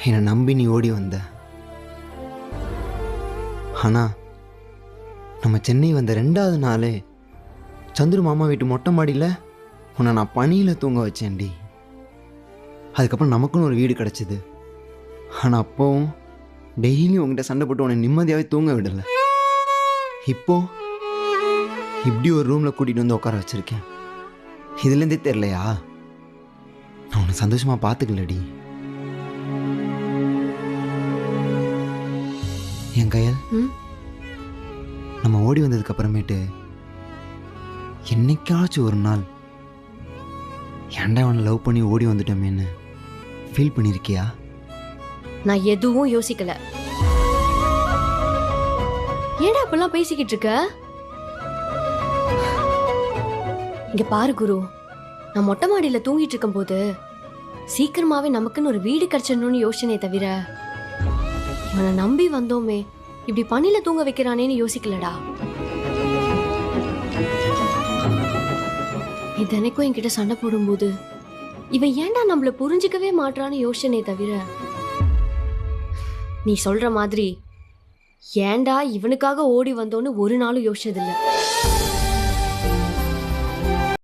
என்னை நம்பி நீ ஓடி வந்த. ஆனால் நம்ம சென்னை வந்த 2வது நாளே சந்துரு மாமா வீட்டு மொட்டை மாடியில் உன்னை நான் பனியில் தூங்க வச்சேன்டி. அதுக்கப்புறம் நமக்குன்னு ஒரு வீடு கிடச்சிது. ஆனால் அப்போவும் டெய்லியும் உங்ககிட்ட சண்டை போட்டு உன்னை நிம்மதியாகவே தூங்க விடலை. இப்போ இப்படி ஒரு ரூமில் கூட்டிகிட்டு வந்து உட்கார வச்சுருக்கேன். இதுலேருந்தே தெரிலையா நான் உன்னை சந்தோஷமாக பார்த்துக்கலடி. என் கையல், நம்ம ஓடி வந்ததுக்கு அப்புறமேட்டு என்னைக்காச்சும் ஒரு நாள் ஏன்டா அவனை லவ் பண்ணி ஓடி வந்துட்டோமேன்னு ஃபீல் பண்ணியிருக்கியா? நான் எதுவும் யோசிக்கல. ஏன்டா அப்பெல்லாம் பேசிக்கிட்டு இருக்க? இங்க பாரு குரு, நான் மொட்டை மாடியில தூங்கிட்டு இருக்கும் போது சீக்கிரமாவே நமக்குன்னு ஒரு வீடு கிடைச்சிடணும்னு யோசனையை தவிர இவனை நம்பி வந்தோமே இப்படி பனில தூங்க வைக்கிறானேன்னு யோசிக்கலடா. நீ தினைக்கும் என்கிட்ட சண்டை போடும்போது இவன் ஏன்டா நம்மள புரிஞ்சிக்கவே மாட்டான்னு யோசனையை தவிர நீ சொல்ற மாதிரி ஏன்டா இவனுக்காக ஓடி வந்தோன்னு ஒரு நாளும் யோசிச்சதில்லை.